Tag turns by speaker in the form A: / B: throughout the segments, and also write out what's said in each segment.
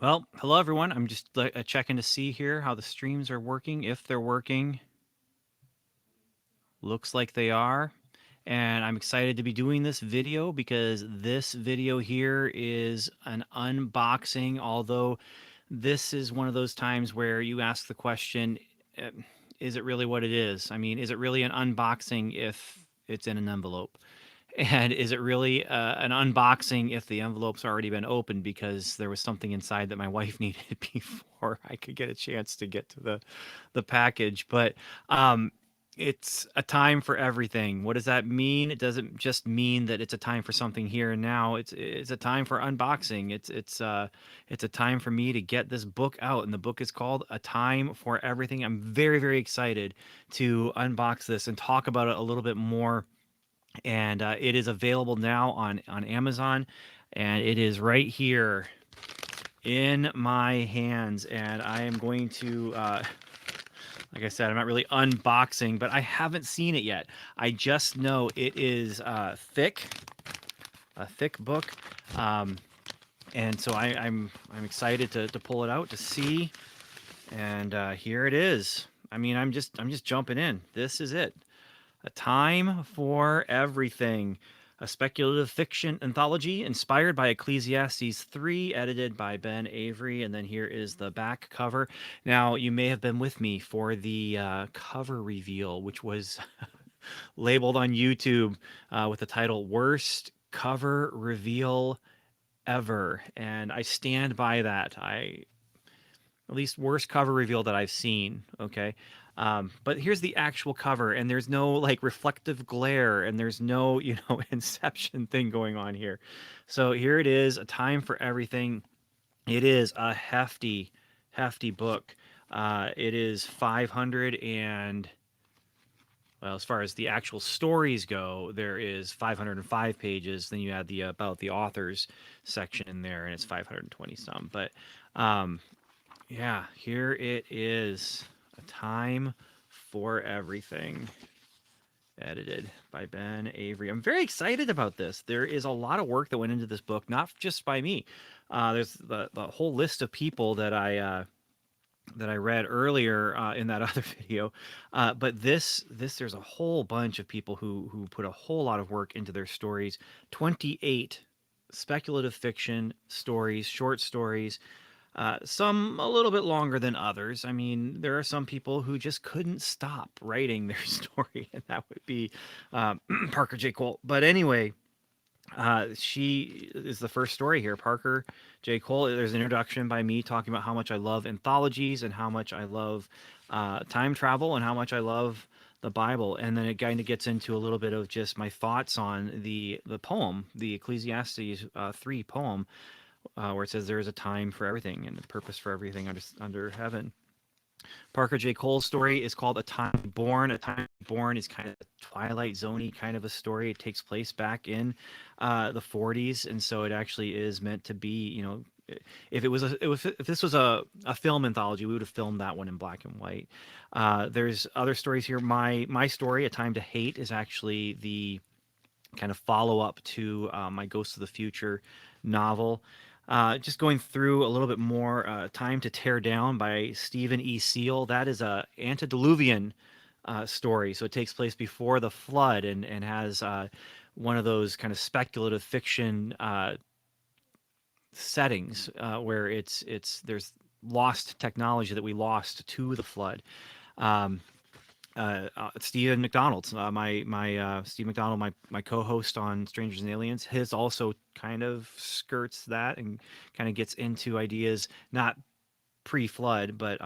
A: Well, hello everyone. I'm just checking to see here how the streams are working. If they're working, looks like they are. And I'm excited to be doing this video because this video here is an unboxing. Although this is one of those times where you ask the question, uh, is it really what it is? I mean, is it really an unboxing if it's in an envelope? And is it really an unboxing if the envelope's already been opened because there was something inside that my wife needed before I could get a chance to get to the package? But um, it's a time for everything. What does that mean? It doesn't just mean that it's a time for something here and now. It's a time for unboxing. It's a time for me to get this book out, and the book is called A Time for Everything. I'm very very excited to unbox this and talk about it a little bit more, and it is available now on Amazon, and it is right here in my hands. And I am going to, like I said, I'm not really unboxing, but I haven't seen it yet. I just know it is thick, a thick book, um, and so I'm excited to pull it out to see. And here it is. I mean, I'm just jumping in. This is it. A Time for Everything, a speculative fiction anthology inspired by Ecclesiastes 3, edited by Ben Avery. And then here is the back cover. Now, you may have been with me for the cover reveal, which was labeled on YouTube with the title Worst Cover Reveal Ever. And I stand by that. At least worst cover reveal that I've seen. Okay. But here's the actual cover, and there's no like reflective glare, and there's no, Inception thing going on here. So here it is, A Time for Everything. It is a hefty, hefty book. It is 500 and, well, as far as the actual stories go, there is 505 pages. Then you add the about the authors section in there, and it's 520 some. But um, yeah, here it is. A Time for Everything, edited by Ben Avery. I'm very excited about this. There is a lot of work that went into this book, not just by me. There's the whole list of people that I read earlier in that other video, but this there's a whole bunch of people who put a whole lot of work into their stories. 28 speculative fiction stories, short stories, some a little bit longer than others. I mean, there are some people who just couldn't stop writing their story, and that would be Parker J. Cole. But anyway, she is the first story here. Parker J. Cole. There's an introduction by me talking about how much I love anthologies and how much I love time travel and how much I love the Bible. And then it kind of gets into a little bit of just my thoughts on the poem, the Ecclesiastes 3 poem, where it says there is a time for everything and a purpose for everything under heaven. Parker J. Cole's story is called A Time Born. A Time Born is kind of a Twilight Zoney kind of a story. It takes place back in the 40s, and so it actually is meant to be, if it was if this was a film anthology, we would have filmed that one in black and white. There's other stories here. My story, A Time to Hate, is actually the kind of follow up to my Ghost of the Future novel. Just going through a little bit more, Time to Tear Down by Stephen E. Seal. That is a antediluvian story, so it takes place before the flood, and has one of those kind of speculative fiction settings where there's lost technology that we lost to the flood. Um, Stephen McDonald, Steve McDonald, my co-host on Strangers and Aliens, his also kind of skirts that and kind of gets into ideas not pre-flood, but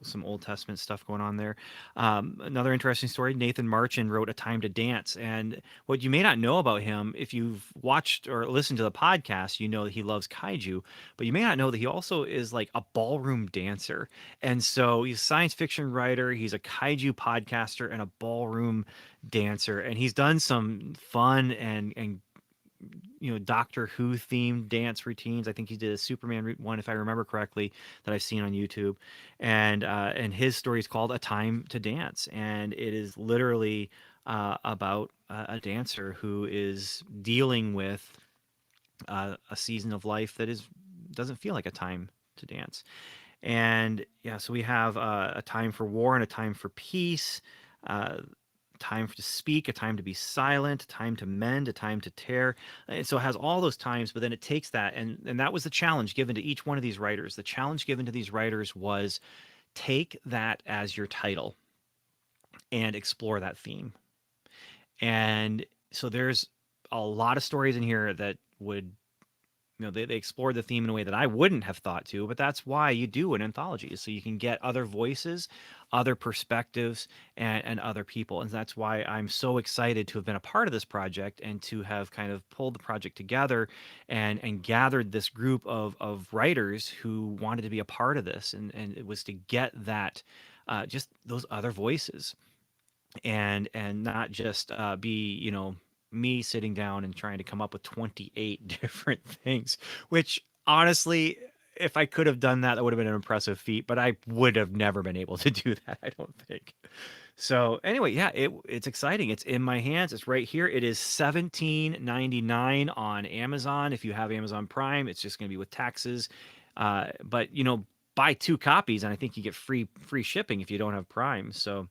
A: some Old Testament stuff going on there. Another interesting story: Nathan Marchand wrote A Time to Dance, and what you may not know about him, if you've watched or listened to the podcast, you know that he loves kaiju, but you may not know that he also is like a ballroom dancer. And so he's a science fiction writer, he's a kaiju podcaster, and a ballroom dancer, and he's done some fun and Doctor Who themed dance routines. I think he did a Superman one, if I remember correctly, that I've seen on YouTube. And his story is called A Time to Dance, and it is literally about a dancer who is dealing with a season of life that is doesn't feel like a time to dance. And yeah, so we have a time for war and a time for peace, uh, time to speak, a time to be silent, a time to mend, a time to tear. And so it has all those times, but then it takes that, and that was the challenge given to each one of these writers. The challenge given to these writers was take that as your title and explore that theme. And so there's a lot of stories in here that would, they explored the theme in a way that I wouldn't have thought to, but that's why you do an anthology, so you can get other voices, other perspectives, and other people. And that's why I'm so excited to have been a part of this project and to have kind of pulled the project together and gathered this group of writers who wanted to be a part of this. And it was to get that, just those other voices, and not just be, me sitting down and trying to come up with 28 different things, which honestly, if I could have done that, that would have been an impressive feat, but I would have never been able to do that, I don't think. So anyway, yeah, it's exciting. It's in my hands. It's right here. It is 17.99 on Amazon. If you have Amazon Prime, it's just going to be with taxes. But buy two copies, and I think you get free shipping if you don't have Prime. So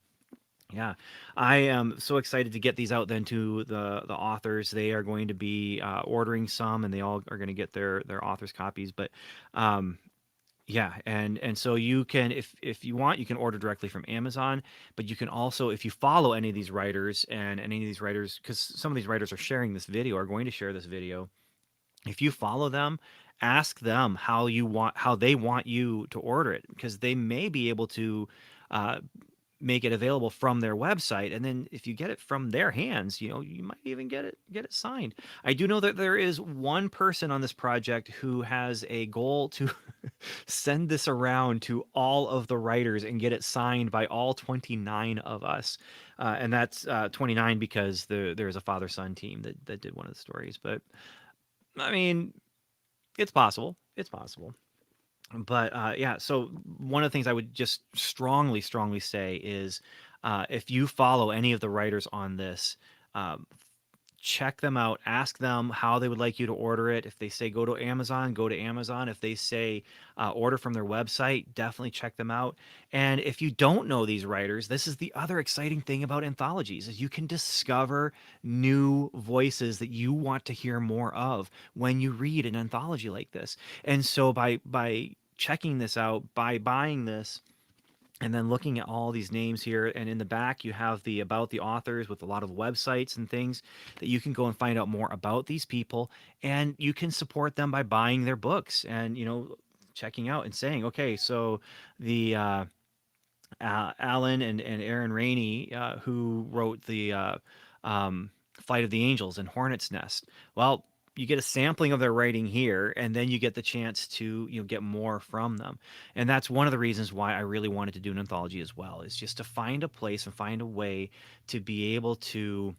A: yeah, I am so excited to get these out then to the authors. They are going to be ordering some, and they all are going to get their authors copies. But um, yeah, and so you can, if you want, you can order directly from Amazon. But you can also, if you follow any of these writers, and any of these writers, because some of these writers are sharing this video, are going to share this video. If you follow them, ask them how they want you to order it, because they may be able to. Make it available from their website, and then if you get it from their hands, you might even get it signed. I do know that there is one person on this project who has a goal to send this around to all of the writers and get it signed by all 29 of us, and that's 29 because there's a father-son team that did one of the stories. But I mean, it's possible. It's possible. But yeah, so one of the things I would just strongly say is, if you follow any of the writers on this, um, check them out, ask them how they would like you to order it. If they say go to Amazon, go to Amazon. If they say order from their website, definitely check them out. And if you don't know these writers, this is the other exciting thing about anthologies, is you can discover new voices that you want to hear more of when you read an anthology like this. And so by checking this out, by buying this, and then looking at all these names here, and in the back you have the about the authors with a lot of websites and things that you can go and find out more about these people, and you can support them by buying their books, and checking out and saying, okay, so the Alan and Aaron Rainey, who wrote the Flight of the Angels and Hornet's Nest. Well, you get a sampling of their writing here, and then you get the chance to get more from them. And that's one of the reasons why I really wanted to do an anthology as well, is just to find a place and find a way to be able to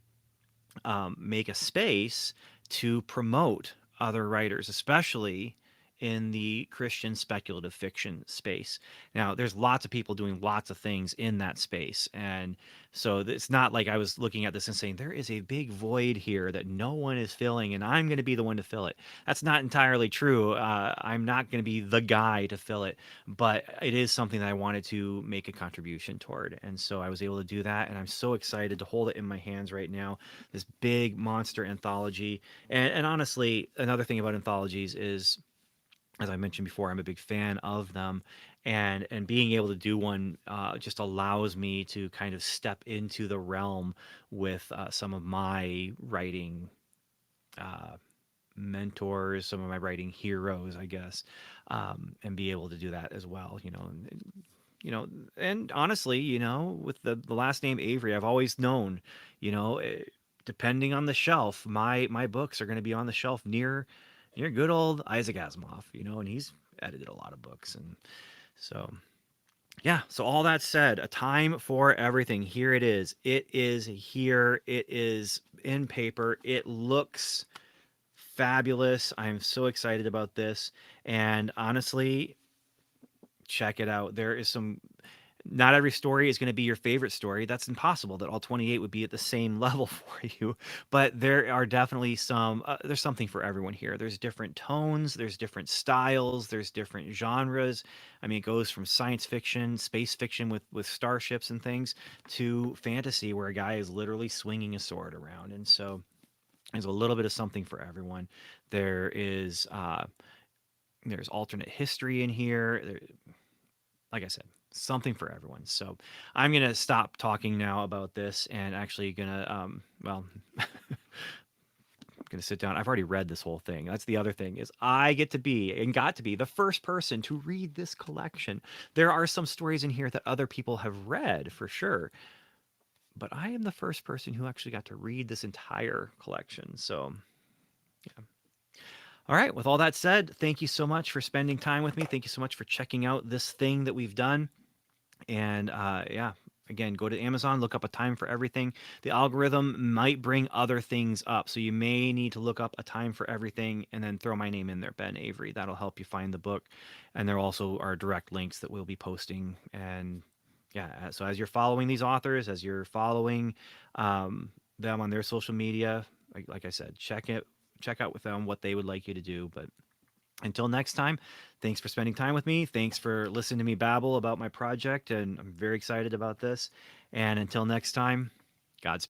A: make a space to promote other writers, especially in the Christian speculative fiction space. Now, there's lots of people doing lots of things in that space. And so it's not like I was looking at this and saying, there is a big void here that no one is filling, and I'm going to be the one to fill it. That's not entirely true. I'm not going to be the guy to fill it, but it is something that I wanted to make a contribution toward. And so I was able to do that. And I'm so excited to hold it in my hands right now, this big monster anthology. And honestly, another thing about anthologies is, as I mentioned before, I'm a big fan of them, and being able to do one just allows me to kind of step into the realm with some of my writing uh, mentors, some of my writing heroes, I guess, and be able to do that as well. And honestly, with the last name Avery, I've always known, you know, eh, depending on the shelf, my books are going to be on the shelf near good old Isaac Asimov, and he's edited a lot of books. And so yeah, so all that said, a time for everything. Here it is. It is here. It is in paper. It looks fabulous. I'm so excited about this. And honestly, check it out. There is some. Not every story is going to be your favorite story. That's impossible that all 28 would be at the same level for you. But there are definitely there's something for everyone here. There's different tones, there's different styles, there's different genres. I mean, it goes from science fiction, space fiction with starships and things, to fantasy where a guy is literally swinging a sword around. And so there's a little bit of something for everyone. There is, there's alternate history in here. Like I said, something for everyone. So I'm gonna stop talking now about this and actually gonna well, I'm gonna sit down. I've already read this whole thing. That's the other thing is I get to be and got to be the first person to read this collection. There are some stories in here that other people have read for sure, but I am the first person who actually got to read this entire collection. So yeah. All right. With all that said, thank you so much for spending time with me. Thank you so much for checking out this thing that we've done. And yeah, again, go to Amazon, look up A Time for Everything. The algorithm might bring other things up. So you may need to look up A Time for Everything and then throw my name in there, Ben Avery. That'll help you find the book. And there also are direct links that we'll be posting. And yeah, so as you're following these authors, as you're following them on their social media, like I said, check out with them what they would like you to do. But until next time, thanks for spending time with me. Thanks for listening to me babble about my project. And I'm very excited about this. And until next time, Godspeed.